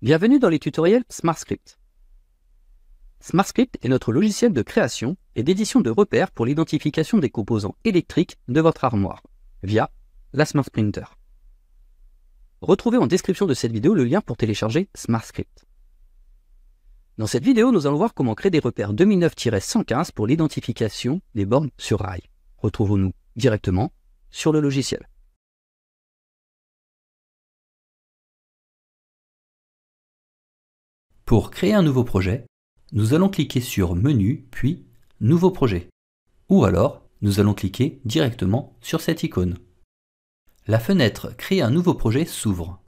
Bienvenue dans les tutoriels SmartScript. SmartScript est notre logiciel de création et d'édition de repères pour l'identification des composants électriques de votre armoire, via la Smart Printer. Retrouvez en description de cette vidéo le lien pour télécharger SmartScript. Dans cette vidéo, nous allons voir comment créer des repères 2009-115 pour l'identification des bornes sur rail. Retrouvons-nous directement sur le logiciel. Pour créer un nouveau projet, nous allons cliquer sur Menu, puis Nouveau projet. Ou alors, nous allons cliquer directement sur cette icône. La fenêtre Créer un nouveau projet s'ouvre.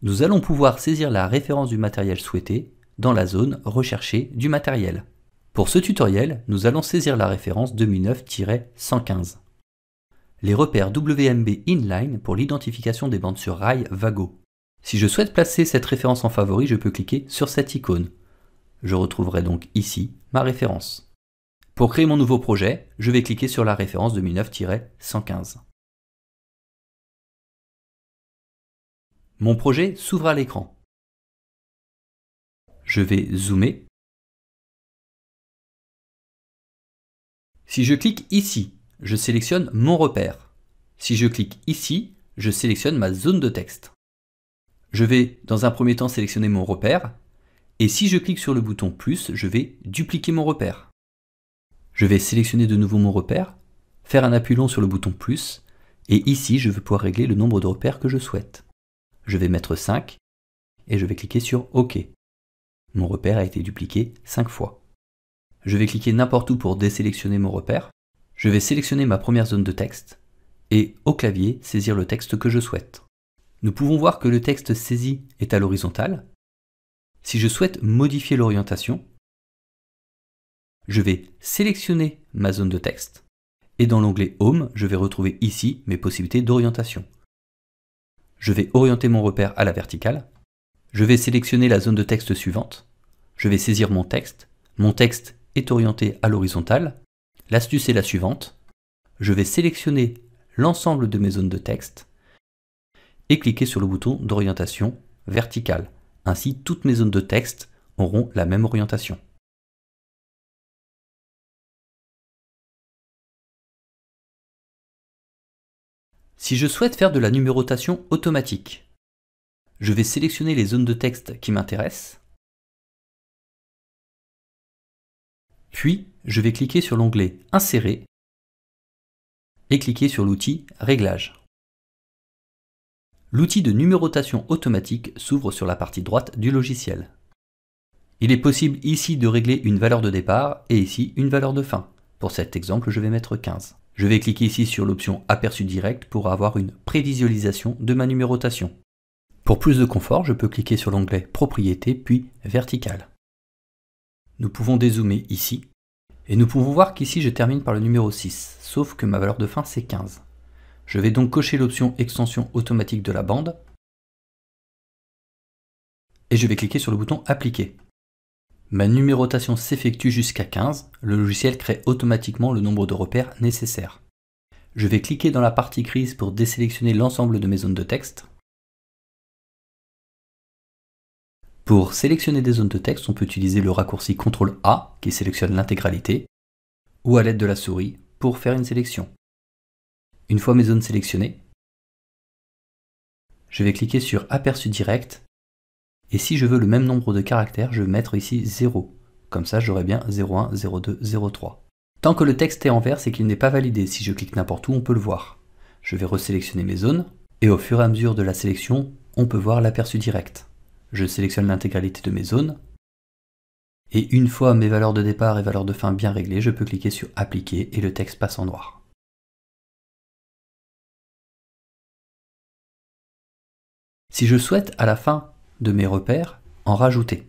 Nous allons pouvoir saisir la référence du matériel souhaité dans la zone Rechercher du matériel. Pour ce tutoriel, nous allons saisir la référence 2009-115. Les repères WMB Inline pour l'identification des bandes sur rail Vago. Si je souhaite placer cette référence en favori, je peux cliquer sur cette icône. Je retrouverai donc ici ma référence. Pour créer mon nouveau projet, je vais cliquer sur la référence 2009-115. Mon projet s'ouvre à l'écran. Je vais zoomer. Si je clique ici, je sélectionne mon repère. Si je clique ici, je sélectionne ma zone de texte. Je vais dans un premier temps sélectionner mon repère, et si je clique sur le bouton plus, je vais dupliquer mon repère. Je vais sélectionner de nouveau mon repère, faire un appui long sur le bouton plus, et ici je vais pouvoir régler le nombre de repères que je souhaite. Je vais mettre 5, et je vais cliquer sur OK. Mon repère a été dupliqué 5 fois. Je vais cliquer n'importe où pour désélectionner mon repère. Je vais sélectionner ma première zone de texte, et au clavier, saisir le texte que je souhaite. Nous pouvons voir que le texte saisi est à l'horizontale. Si je souhaite modifier l'orientation, je vais sélectionner ma zone de texte et dans l'onglet Home, je vais retrouver ici mes possibilités d'orientation. Je vais orienter mon repère à la verticale. Je vais sélectionner la zone de texte suivante. Je vais saisir mon texte. Mon texte est orienté à l'horizontale. L'astuce est la suivante. Je vais sélectionner l'ensemble de mes zones de texte et cliquer sur le bouton d'orientation verticale. Ainsi, toutes mes zones de texte auront la même orientation. Si je souhaite faire de la numérotation automatique, je vais sélectionner les zones de texte qui m'intéressent, puis je vais cliquer sur l'onglet Insérer et cliquer sur l'outil Réglages. L'outil de numérotation automatique s'ouvre sur la partie droite du logiciel. Il est possible ici de régler une valeur de départ et ici une valeur de fin. Pour cet exemple, je vais mettre 15. Je vais cliquer ici sur l'option Aperçu direct pour avoir une prévisualisation de ma numérotation. Pour plus de confort, je peux cliquer sur l'onglet Propriétés puis Vertical. Nous pouvons dézoomer ici et nous pouvons voir qu'ici je termine par le numéro 6, sauf que ma valeur de fin c'est 15. Je vais donc cocher l'option Extension automatique de la bande et je vais cliquer sur le bouton Appliquer. Ma numérotation s'effectue jusqu'à 15, le logiciel crée automatiquement le nombre de repères nécessaires. Je vais cliquer dans la partie grise pour désélectionner l'ensemble de mes zones de texte. Pour sélectionner des zones de texte, on peut utiliser le raccourci CTRL-A qui sélectionne l'intégralité, ou à l'aide de la souris pour faire une sélection. Une fois mes zones sélectionnées, je vais cliquer sur Aperçu direct et si je veux le même nombre de caractères, je vais mettre ici 0. Comme ça, j'aurai bien 01, 02, 03. Tant que le texte est en vert, c'est qu'il n'est pas validé. Si je clique n'importe où, on peut le voir. Je vais resélectionner mes zones et au fur et à mesure de la sélection, on peut voir l'aperçu direct. Je sélectionne l'intégralité de mes zones et une fois mes valeurs de départ et valeurs de fin bien réglées, je peux cliquer sur Appliquer et le texte passe en noir. Si je souhaite à la fin de mes repères en rajouter,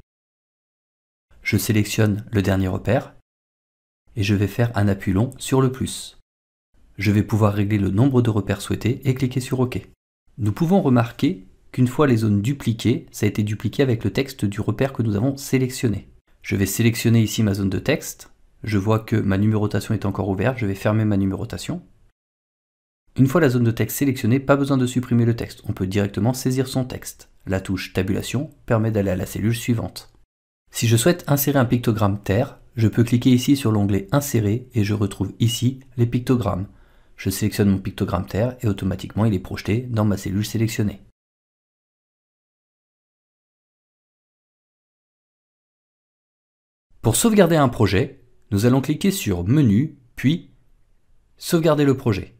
je sélectionne le dernier repère et je vais faire un appui long sur le plus. Je vais pouvoir régler le nombre de repères souhaités et cliquer sur OK. Nous pouvons remarquer qu'une fois les zones dupliquées, ça a été dupliqué avec le texte du repère que nous avons sélectionné. Je vais sélectionner ici ma zone de texte. Je vois que ma numérotation est encore ouverte. Je vais fermer ma numérotation. Une fois la zone de texte sélectionnée, pas besoin de supprimer le texte. On peut directement saisir son texte. la touche tabulation permet d'aller à la cellule suivante. Si je souhaite insérer un pictogramme terre, je peux cliquer ici sur l'onglet Insérer et je retrouve ici les pictogrammes. Je sélectionne mon pictogramme terre et automatiquement il est projeté dans ma cellule sélectionnée. Pour sauvegarder un projet, nous allons cliquer sur Menu, puis Sauvegarder le projet.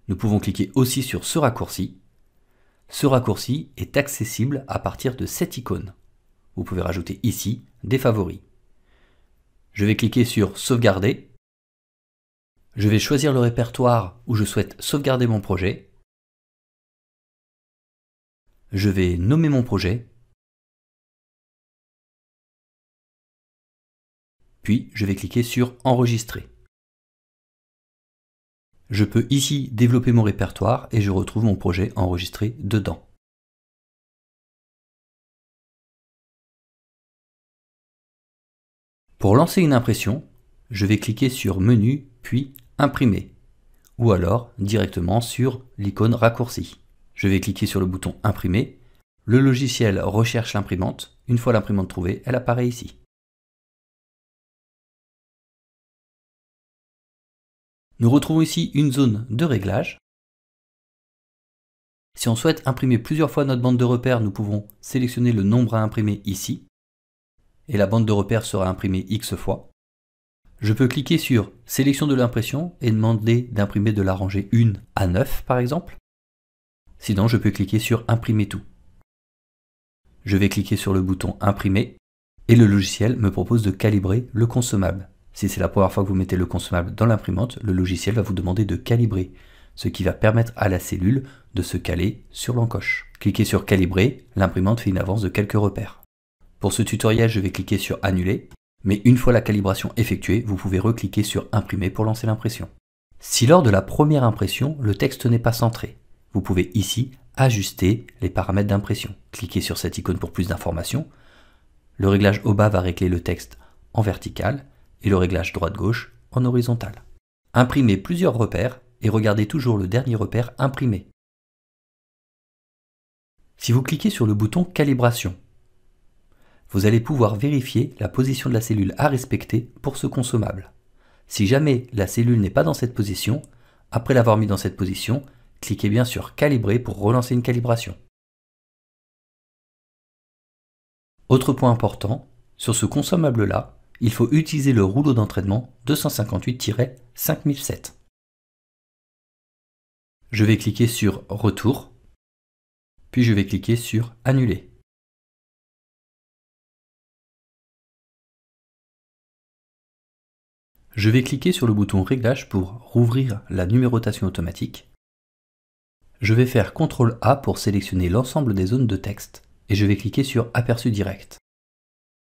Nous pouvons cliquer aussi sur ce raccourci. Ce raccourci est accessible à partir de cette icône. Vous pouvez rajouter ici des favoris. Je vais cliquer sur Sauvegarder. Je vais choisir le répertoire où je souhaite sauvegarder mon projet. Je vais nommer mon projet. Puis je vais cliquer sur Enregistrer. Je peux ici développer mon répertoire et je retrouve mon projet enregistré dedans. Pour lancer une impression, je vais cliquer sur Menu, puis Imprimer, ou alors directement sur l'icône raccourci. Je vais cliquer sur le bouton Imprimer. Le logiciel recherche l'imprimante. Une fois l'imprimante trouvée, elle apparaît ici. Nous retrouvons ici une zone de réglage. Si on souhaite imprimer plusieurs fois notre bande de repères, nous pouvons sélectionner le nombre à imprimer ici. Et la bande de repères sera imprimée X fois. Je peux cliquer sur Sélection de l'impression et demander d'imprimer de la rangée 1 à 9 par exemple. Sinon, je peux cliquer sur Imprimer tout. Je vais cliquer sur le bouton Imprimer et le logiciel me propose de calibrer le consommable. Si c'est la première fois que vous mettez le consommable dans l'imprimante, le logiciel va vous demander de calibrer, ce qui va permettre à la cellule de se caler sur l'encoche. Cliquez sur Calibrer, l'imprimante fait une avance de quelques repères. Pour ce tutoriel, je vais cliquer sur Annuler, mais une fois la calibration effectuée, vous pouvez recliquer sur Imprimer pour lancer l'impression. Si lors de la première impression, le texte n'est pas centré, vous pouvez ici ajuster les paramètres d'impression. Cliquez sur cette icône pour plus d'informations. Le réglage au bas va régler le texte en vertical et le réglage droite-gauche en horizontal. Imprimez plusieurs repères et regardez toujours le dernier repère imprimé. Si vous cliquez sur le bouton Calibration, vous allez pouvoir vérifier la position de la cellule à respecter pour ce consommable. Si jamais la cellule n'est pas dans cette position, après l'avoir mis dans cette position, cliquez bien sur Calibrer pour relancer une calibration. Autre point important, sur ce consommable-là, il faut utiliser le rouleau d'entraînement 258-5007. Je vais cliquer sur Retour, puis je vais cliquer sur Annuler. Je vais cliquer sur le bouton Réglage pour rouvrir la numérotation automatique. Je vais faire CTRL A pour sélectionner l'ensemble des zones de texte et je vais cliquer sur Aperçu direct.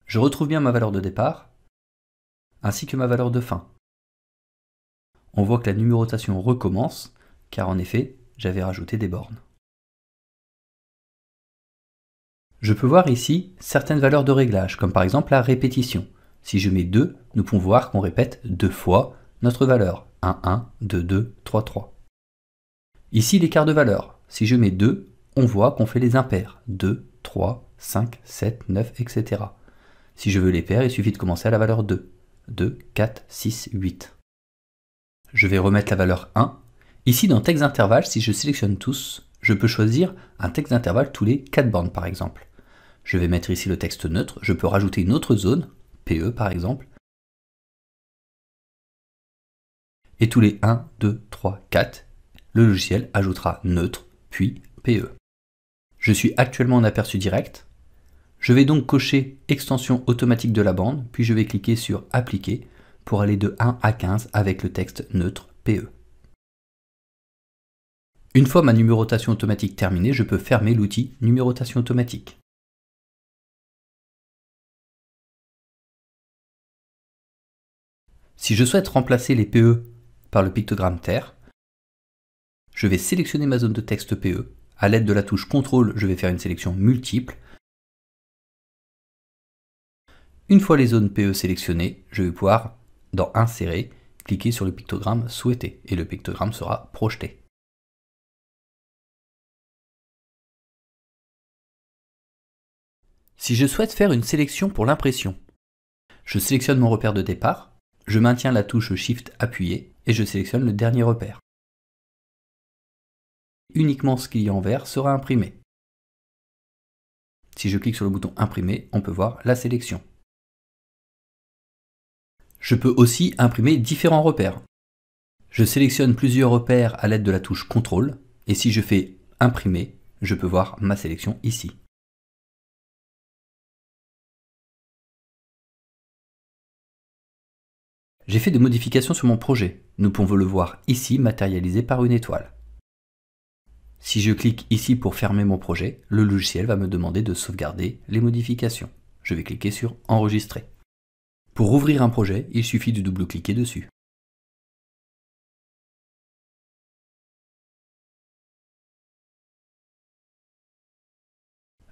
Je retrouve bien ma valeur de départ ainsi que ma valeur de fin. On voit que la numérotation recommence car en effet, j'avais rajouté des bornes. Je peux voir ici certaines valeurs de réglage comme par exemple la répétition. Si je mets 2, nous pouvons voir qu'on répète 2 fois notre valeur. 1, 1, 2, 2, 3, 3. Ici, l'écart de valeur. Si je mets 2, on voit qu'on fait les impairs. 2, 3, 5, 7, 9, etc. Si je veux les pairs, il suffit de commencer à la valeur 2. 2, 4, 6, 8. Je vais remettre la valeur 1. Ici, dans texte d'intervalle, si je sélectionne tous, je peux choisir un texte d'intervalle tous les 4 bornes, par exemple. Je vais mettre ici le texte neutre. Je peux rajouter une autre zone, PE par exemple. Et tous les 1, 2, 3, 4, le logiciel ajoutera neutre, puis PE. Je suis actuellement en aperçu direct. Je vais donc cocher extension automatique de la bande, puis je vais cliquer sur Appliquer pour aller de 1 à 15 avec le texte neutre PE. Une fois ma numérotation automatique terminée, je peux fermer l'outil Numérotation automatique. Si je souhaite remplacer les PE par le pictogramme terre, je vais sélectionner ma zone de texte PE. À l'aide de la touche CTRL, je vais faire une sélection multiple. Une fois les zones PE sélectionnées, je vais pouvoir, dans Insérer, cliquer sur le pictogramme souhaité et le pictogramme sera projeté. Si je souhaite faire une sélection pour l'impression, je sélectionne mon repère de départ, je maintiens la touche Shift appuyée et je sélectionne le dernier repère. Uniquement ce qu'il y a en vert sera imprimé. Si je clique sur le bouton Imprimer, on peut voir la sélection. Je peux aussi imprimer différents repères. Je sélectionne plusieurs repères à l'aide de la touche CTRL et si je fais Imprimer, je peux voir ma sélection ici. J'ai fait des modifications sur mon projet. Nous pouvons le voir ici matérialisé par une étoile. Si je clique ici pour fermer mon projet, le logiciel va me demander de sauvegarder les modifications. Je vais cliquer sur Enregistrer. Pour ouvrir un projet, il suffit de double-cliquer dessus.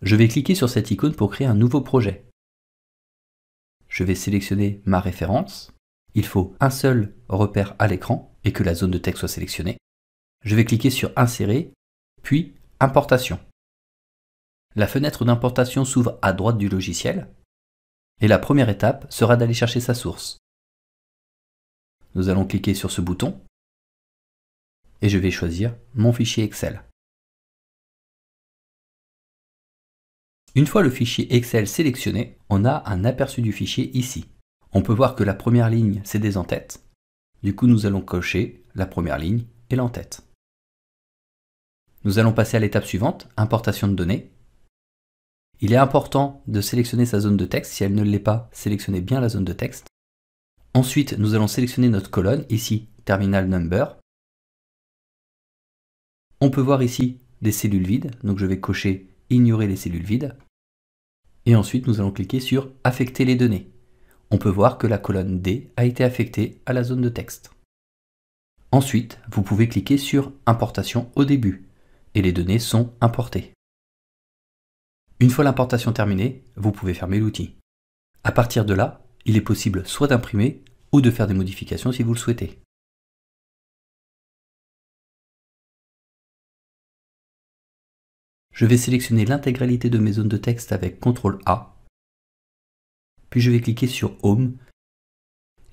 Je vais cliquer sur cette icône pour créer un nouveau projet. Je vais sélectionner ma référence. Il faut un seul repère à l'écran et que la zone de texte soit sélectionnée. Je vais cliquer sur Insérer, puis Importation. La fenêtre d'importation s'ouvre à droite du logiciel et la première étape sera d'aller chercher sa source. Nous allons cliquer sur ce bouton et je vais choisir mon fichier Excel. Une fois le fichier Excel sélectionné, on a un aperçu du fichier ici. On peut voir que la première ligne, c'est des en-têtes. Du coup, nous allons cocher la première ligne et l'en-tête. Nous allons passer à l'étape suivante, importation de données. Il est important de sélectionner sa zone de texte. Si elle ne l'est pas, sélectionnez bien la zone de texte. Ensuite, nous allons sélectionner notre colonne, ici, Terminal Number. On peut voir ici des cellules vides, donc je vais cocher Ignorer les cellules vides. Et ensuite, nous allons cliquer sur Affecter les données. On peut voir que la colonne D a été affectée à la zone de texte. Ensuite, vous pouvez cliquer sur Importation au début, et les données sont importées. Une fois l'importation terminée, vous pouvez fermer l'outil. À partir de là, il est possible soit d'imprimer ou de faire des modifications si vous le souhaitez. Je vais sélectionner l'intégralité de mes zones de texte avec CTRL A, puis je vais cliquer sur Home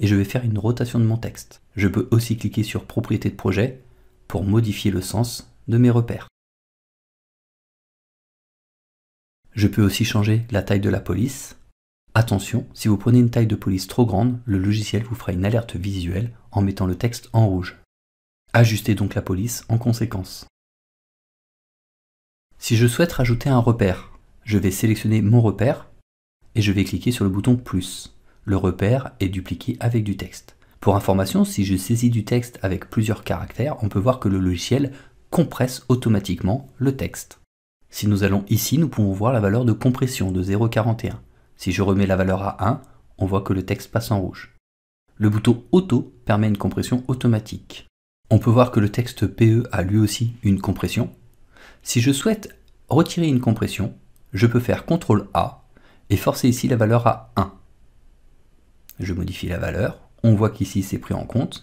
et je vais faire une rotation de mon texte. Je peux aussi cliquer sur Propriétés de projet pour modifier le sens de mes repères. Je peux aussi changer la taille de la police. Attention, si vous prenez une taille de police trop grande, le logiciel vous fera une alerte visuelle en mettant le texte en rouge. Ajustez donc la police en conséquence. Si je souhaite rajouter un repère, je vais sélectionner mon repère et je vais cliquer sur le bouton plus. Le repère est dupliqué avec du texte. Pour information, si je saisis du texte avec plusieurs caractères, on peut voir que le logiciel compresse automatiquement le texte. Si nous allons ici, nous pouvons voir la valeur de compression de 0,41. Si je remets la valeur à 1, on voit que le texte passe en rouge. Le bouton Auto permet une compression automatique. On peut voir que le texte PE a lui aussi une compression. Si je souhaite retirer une compression, je peux faire CTRL A et forcer ici la valeur à 1. Je modifie la valeur, on voit qu'ici c'est pris en compte,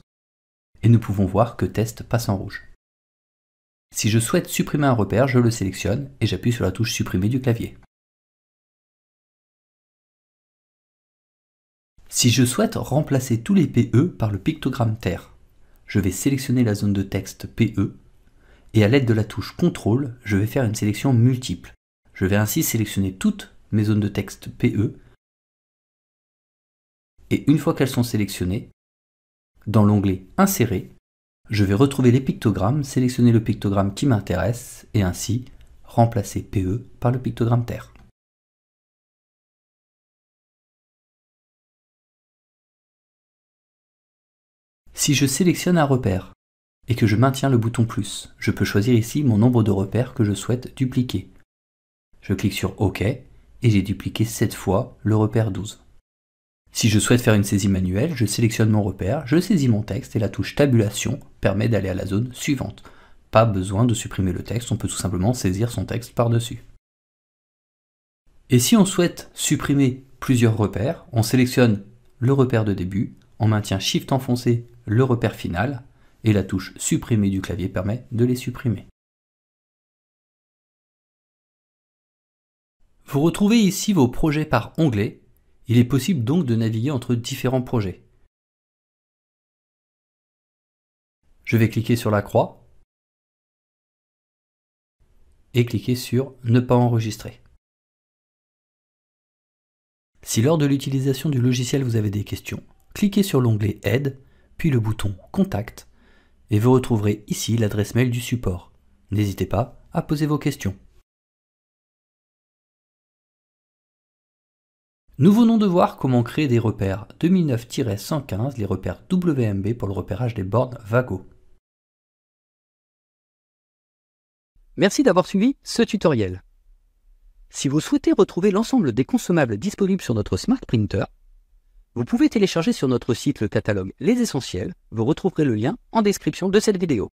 et nous pouvons voir que test passe en rouge. Si je souhaite supprimer un repère, je le sélectionne et j'appuie sur la touche supprimer du clavier. Si je souhaite remplacer tous les PE par le pictogramme terre, je vais sélectionner la zone de texte PE et à l'aide de la touche CTRL, je vais faire une sélection multiple. Je vais ainsi sélectionner toutes mes zones de texte PE et une fois qu'elles sont sélectionnées, dans l'onglet Insérer, je vais retrouver les pictogrammes, sélectionner le pictogramme qui m'intéresse et ainsi remplacer PE par le pictogramme terre. Si je sélectionne un repère et que je maintiens le bouton plus, je peux choisir ici mon nombre de repères que je souhaite dupliquer. Je clique sur OK et j'ai dupliqué 7 fois le repère 12. Si je souhaite faire une saisie manuelle, je sélectionne mon repère, je saisis mon texte et la touche tabulation permet d'aller à la zone suivante. Pas besoin de supprimer le texte, on peut tout simplement saisir son texte par-dessus. Et si on souhaite supprimer plusieurs repères, on sélectionne le repère de début, on maintient Shift enfoncé le repère final et la touche supprimer du clavier permet de les supprimer. Vous retrouvez ici vos projets par onglet. Il est possible donc de naviguer entre différents projets. Je vais cliquer sur la croix et cliquer sur « Ne pas enregistrer ». Si lors de l'utilisation du logiciel vous avez des questions, cliquez sur l'onglet « Aide », puis le bouton « Contact » et vous retrouverez ici l'adresse mail du support. N'hésitez pas à poser vos questions. Nous venons de voir comment créer des repères 2009-115, les repères WMB pour le repérage des bornes Vago. Merci d'avoir suivi ce tutoriel. Si vous souhaitez retrouver l'ensemble des consommables disponibles sur notre Smart Printer, vous pouvez télécharger sur notre site le catalogue Les Essentiels. Vous retrouverez le lien en description de cette vidéo.